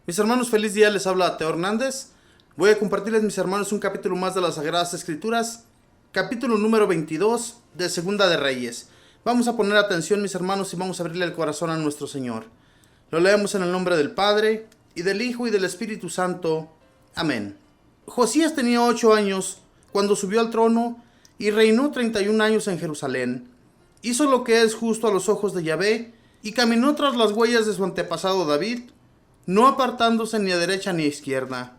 Mis hermanos, feliz día, les habla Teo Hernández. Voy a compartirles, mis hermanos, un capítulo más de las Sagradas Escrituras, capítulo número 22 de Segunda de Reyes. Vamos a poner atención, mis hermanos, y vamos a abrirle el corazón a nuestro Señor. Lo leemos en el nombre del Padre, y del Hijo, y del Espíritu Santo. Amén. Josías tenía 8 años cuando subió al trono y reinó 31 años en Jerusalén. Hizo lo que es justo a los ojos de Yahvé y caminó tras las huellas de su antepasado David, no apartándose ni a derecha ni a izquierda.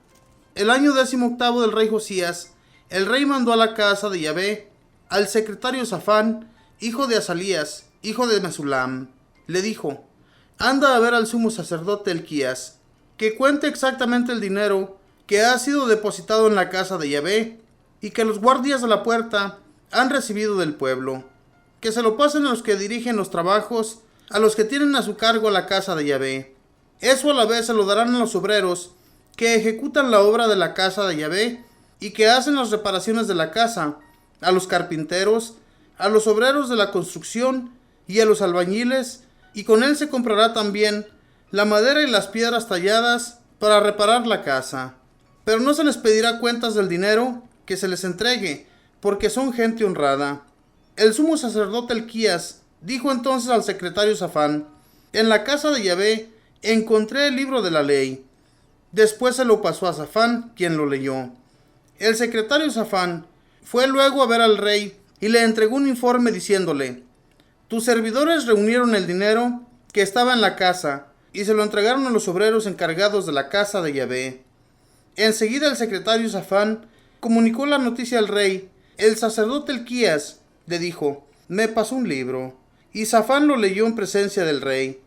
El año 18 del rey Josías, el rey mandó a la casa de Yahvé al secretario Safán, hijo de Asalías, hijo de Mesulam. Le dijo: anda a ver al sumo sacerdote Elquías, que cuente exactamente el dinero que ha sido depositado en la casa de Yahvé y que los guardias de la puerta han recibido del pueblo. Que se lo pasen a los que dirigen los trabajos, a los que tienen a su cargo la casa de Yahvé. Eso a la vez se lo darán a los obreros que ejecutan la obra de la casa de Yahvé y que hacen las reparaciones de la casa, a los carpinteros, a los obreros de la construcción y a los albañiles, y con él se comprará también la madera y las piedras talladas para reparar la casa. Pero no se les pedirá cuentas del dinero que se les entregue, porque son gente honrada. El sumo sacerdote Elquías dijo entonces al secretario Safán: en la casa de Yahvé encontré el libro de la ley. Después se lo pasó a Safán, quien lo leyó. El secretario Safán fue luego a ver al rey y le entregó un informe diciéndole: tus servidores reunieron el dinero que estaba en la casa y se lo entregaron a los obreros encargados de la casa de Yahvé. Enseguida el secretario Safán comunicó la noticia al rey. El sacerdote Elquías le dijo: me pasó un libro. Y Safán lo leyó en presencia del rey.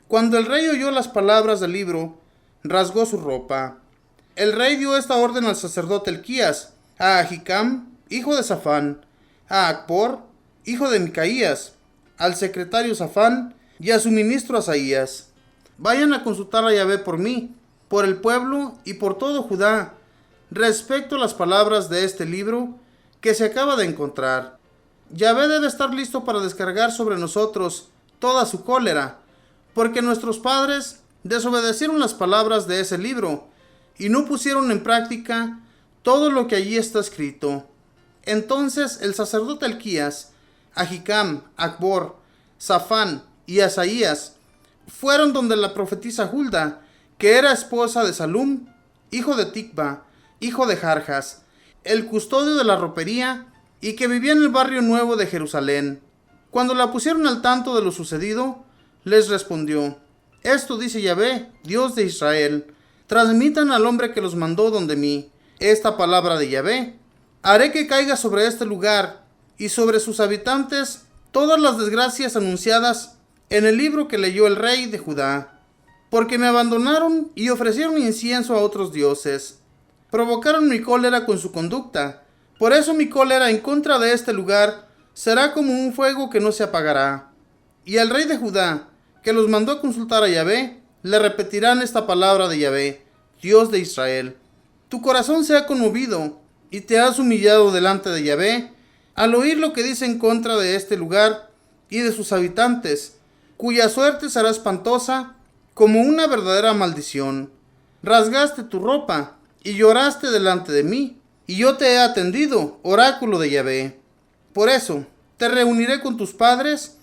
Cuando el rey oyó las palabras del libro, rasgó su ropa. El rey dio esta orden al sacerdote Elquías, a Ahicam, hijo de Safán, a Acbor, hijo de Micaías, al secretario Safán y a su ministro Asaías: vayan a consultar a Yahvé por mí, por el pueblo y por todo Judá, respecto a las palabras de este libro que se acaba de encontrar. Yahvé debe estar listo para descargar sobre nosotros toda su cólera, porque nuestros padres desobedecieron las palabras de ese libro y no pusieron en práctica todo lo que allí está escrito. Entonces el sacerdote Elquías, Ahicam, Acbor, Safán y Asaías fueron donde la profetisa Hulda, que era esposa de Salum, hijo de Ticba, hijo de Jarjas, el custodio de la ropería, y que vivía en el barrio nuevo de Jerusalén. Cuando la pusieron al tanto de lo sucedido, les respondió: esto dice Yahvé, Dios de Israel: transmitan al hombre que los mandó donde mí esta palabra de Yahvé: haré que caiga sobre este lugar y sobre sus habitantes todas las desgracias anunciadas en el libro que leyó el rey de Judá, porque me abandonaron y ofrecieron incienso a otros dioses. Provocaron mi cólera con su conducta. Por eso mi cólera en contra de este lugar será como un fuego que no se apagará. Y al rey de Judá, que los mandó a consultar a Yahvé, le repetirán esta palabra de Yahvé, Dios de Israel: tu corazón se ha conmovido y te has humillado delante de Yahvé al oír lo que dice en contra de este lugar y de sus habitantes, cuya suerte será espantosa como una verdadera maldición. Rasgaste tu ropa y lloraste delante de mí, y yo te he atendido, oráculo de Yahvé. Por eso te reuniré con tus padres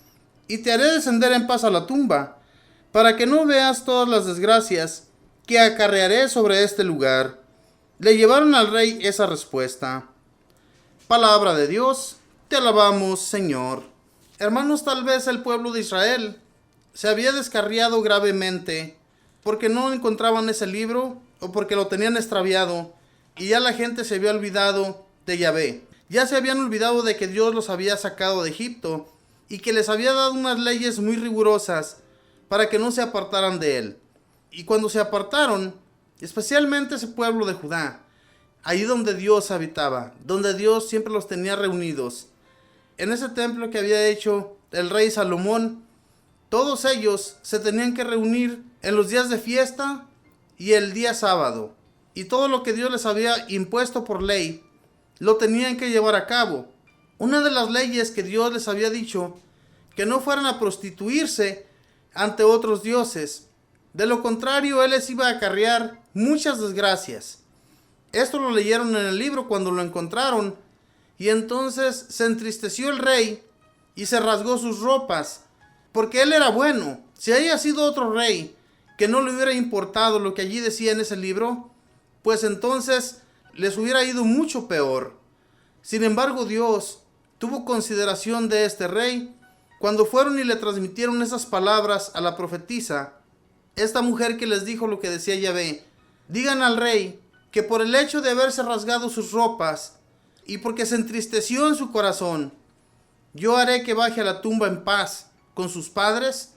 y te haré descender en paz a la tumba, para que no veas todas las desgracias que acarrearé sobre este lugar. Le llevaron al rey esa respuesta. Palabra de Dios, te alabamos, Señor. Hermanos, tal vez el pueblo de Israel se había descarriado gravemente porque no encontraban ese libro o porque lo tenían extraviado, y ya la gente se había olvidado de Yahvé. Ya se habían olvidado de que Dios los había sacado de Egipto y que les había dado unas leyes muy rigurosas para que no se apartaran de él. Y cuando se apartaron, especialmente ese pueblo de Judá, ahí donde Dios habitaba, donde Dios siempre los tenía reunidos, en ese templo que había hecho el rey Salomón, todos ellos se tenían que reunir en los días de fiesta y el día sábado. Y todo lo que Dios les había impuesto por ley, lo tenían que llevar a cabo. Una de las leyes que Dios les había dicho, que no fueran a prostituirse ante otros dioses. De lo contrario, él les iba a acarrear muchas desgracias. Esto lo leyeron en el libro cuando lo encontraron, y entonces se entristeció el rey y se rasgó sus ropas, porque él era bueno. Si haya sido otro rey que no le hubiera importado lo que allí decía en ese libro, pues entonces les hubiera ido mucho peor. Sin embargo, Dios tuvo consideración de este rey cuando fueron y le transmitieron esas palabras a la profetisa, esta mujer que les dijo lo que decía Yahvé. Digan al rey que por el hecho de haberse rasgado sus ropas y porque se entristeció en su corazón, yo haré que baje a la tumba en paz con sus padres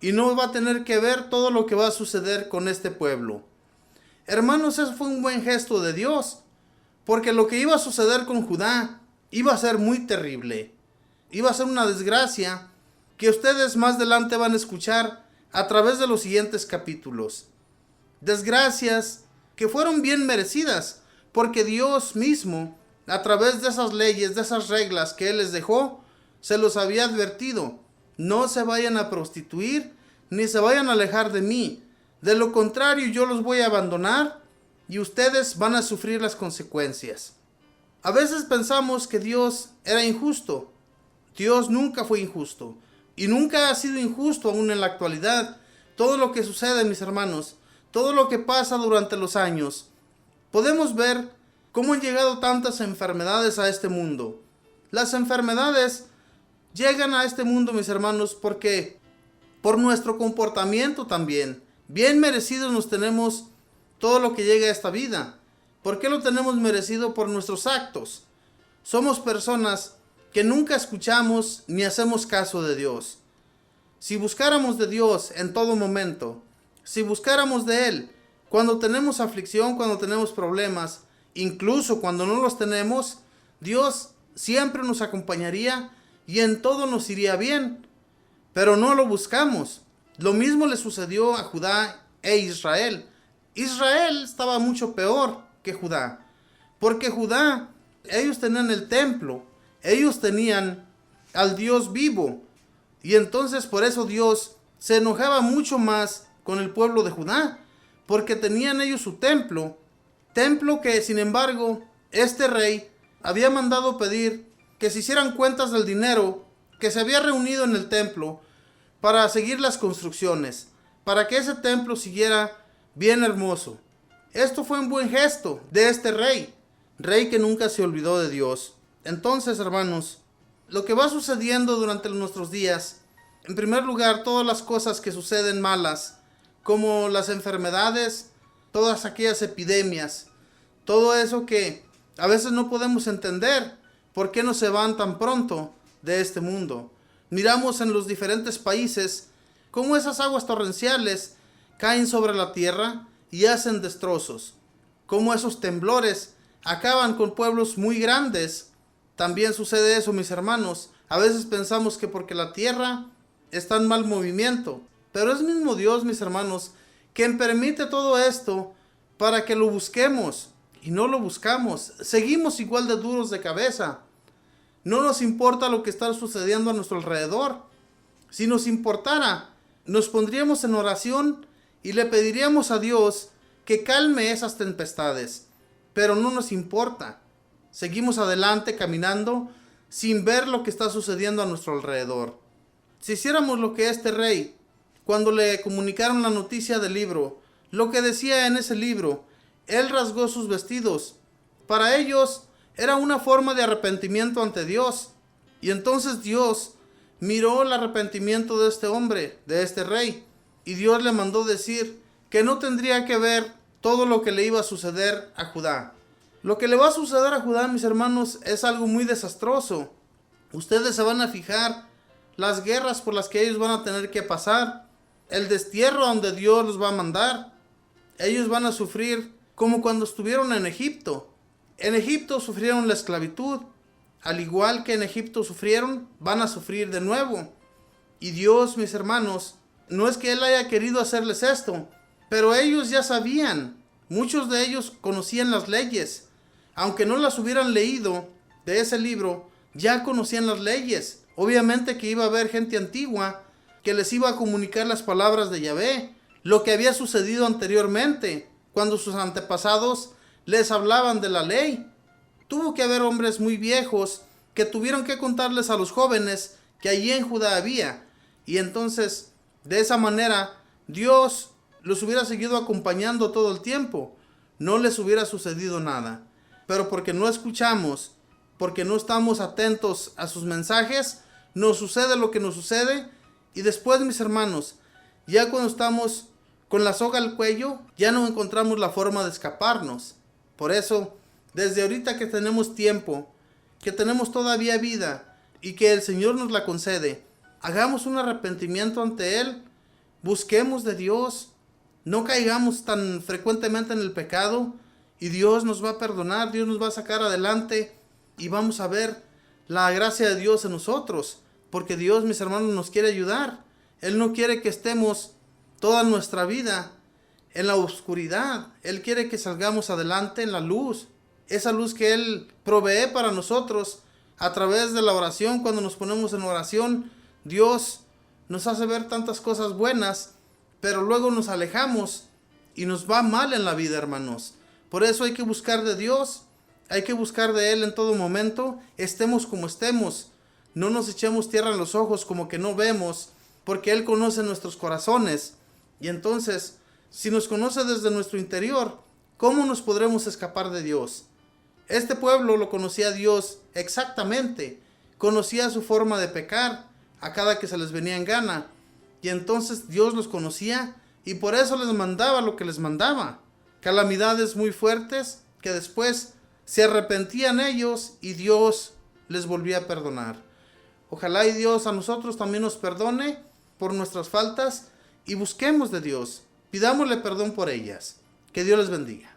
y no va a tener que ver todo lo que va a suceder con este pueblo. Hermanos, eso fue un buen gesto de Dios, porque lo que iba a suceder con Judá iba a ser muy terrible. Iba a ser una desgracia que ustedes más adelante van a escuchar a través de los siguientes capítulos. Desgracias que fueron bien merecidas, porque Dios mismo, a través de esas leyes, de esas reglas que Él les dejó, se los había advertido: no se vayan a prostituir, ni se vayan a alejar de mí. De lo contrario, yo los voy a abandonar y ustedes van a sufrir las consecuencias. A veces pensamos que Dios era injusto. Dios nunca fue injusto y nunca ha sido injusto aún en la actualidad. Todo lo que sucede, mis hermanos, todo lo que pasa durante los años, podemos ver cómo han llegado tantas enfermedades a este mundo. Las enfermedades llegan a este mundo, mis hermanos, porque por nuestro comportamiento también. Bien merecidos nos tenemos todo lo que llega a esta vida. ¿Por qué lo tenemos merecido? Por nuestros actos. Somos personas que nunca escuchamos ni hacemos caso de Dios. Si buscáramos de Dios en todo momento, si buscáramos de Él cuando tenemos aflicción, cuando tenemos problemas, incluso cuando no los tenemos, Dios siempre nos acompañaría y en todo nos iría bien. Pero no lo buscamos. Lo mismo le sucedió a Judá e Israel. Israel estaba mucho peor que Judá, porque Judá, ellos tenían el templo, ellos tenían al Dios vivo, y entonces por eso Dios se enojaba mucho más con el pueblo de Judá, porque tenían ellos su templo que sin embargo este rey había mandado pedir que se hicieran cuentas del dinero que se había reunido en el templo para seguir las construcciones, para que ese templo siguiera bien hermoso. Esto fue un buen gesto de este rey que nunca se olvidó de Dios. Entonces, hermanos, lo que va sucediendo durante nuestros días, en primer lugar, todas las cosas que suceden malas, como las enfermedades, todas aquellas epidemias, todo eso que a veces no podemos entender, ¿por qué no se van tan pronto de este mundo? Miramos en los diferentes países cómo esas aguas torrenciales caen sobre la tierra y hacen destrozos, cómo esos temblores acaban con pueblos muy grandes. También sucede eso, mis hermanos. A veces pensamos que porque la tierra está en mal movimiento, pero es mismo Dios, mis hermanos, quien permite todo esto para que lo busquemos, y no lo buscamos. Seguimos igual de duros de cabeza. No nos importa lo que está sucediendo a nuestro alrededor. Si nos importara, nos pondríamos en oración y le pediríamos a Dios que calme esas tempestades. Pero no nos importa. Seguimos adelante caminando sin ver lo que está sucediendo a nuestro alrededor. Si hiciéramos lo que este rey, cuando le comunicaron la noticia del libro, lo que decía en ese libro, él rasgó sus vestidos. Para ellos era una forma de arrepentimiento ante Dios. Y entonces Dios miró el arrepentimiento de este hombre, de este rey, y Dios le mandó decir que no tendría que ver todo lo que le iba a suceder a Judá. Lo que le va a suceder a Judá, mis hermanos, es algo muy desastroso. Ustedes se van a fijar las guerras por las que ellos van a tener que pasar, el destierro donde Dios los va a mandar. Ellos van a sufrir como cuando estuvieron en Egipto. En Egipto sufrieron la esclavitud. Al igual que en Egipto sufrieron, van a sufrir de nuevo. Y Dios, mis hermanos, no es que Él haya querido hacerles esto, pero ellos ya sabían. Muchos de ellos conocían las leyes. Aunque no las hubieran leído de ese libro, ya conocían las leyes. Obviamente que iba a haber gente antigua que les iba a comunicar las palabras de Yahvé, lo que había sucedido anteriormente, cuando sus antepasados les hablaban de la ley. Tuvo que haber hombres muy viejos que tuvieron que contarles a los jóvenes que allí en Judá había. Y entonces, de esa manera, Dios los hubiera seguido acompañando todo el tiempo. No les hubiera sucedido nada. Pero porque no escuchamos, porque no estamos atentos a sus mensajes, nos sucede lo que nos sucede. Y después, mis hermanos, ya cuando estamos con la soga al cuello, ya no encontramos la forma de escaparnos. Por eso, desde ahorita que tenemos tiempo, que tenemos todavía vida y que el Señor nos la concede, hagamos un arrepentimiento ante Él, busquemos de Dios, no caigamos tan frecuentemente en el pecado y Dios nos va a perdonar, Dios nos va a sacar adelante y vamos a ver la gracia de Dios en nosotros, porque Dios, mis hermanos, nos quiere ayudar. Él no quiere que estemos toda nuestra vida en la oscuridad. Él quiere que salgamos adelante en la luz, esa luz que Él provee para nosotros a través de la oración. Cuando nos ponemos en oración, Dios nos hace ver tantas cosas buenas, pero luego nos alejamos y nos va mal en la vida, hermanos. Por eso hay que buscar de Dios, hay que buscar de Él en todo momento, estemos como estemos. No nos echemos tierra en los ojos como que no vemos, porque Él conoce nuestros corazones. Y entonces, si nos conoce desde nuestro interior, ¿cómo nos podremos escapar de Dios? Este pueblo lo conocía a Dios exactamente, conocía su forma de pecar a cada que se les venía en gana. Y entonces Dios los conocía y por eso les mandaba lo que les mandaba. Calamidades muy fuertes que después se arrepentían ellos y Dios les volvía a perdonar. Ojalá y Dios a nosotros también nos perdone por nuestras faltas y busquemos de Dios. Pidámosle perdón por ellas. Que Dios les bendiga.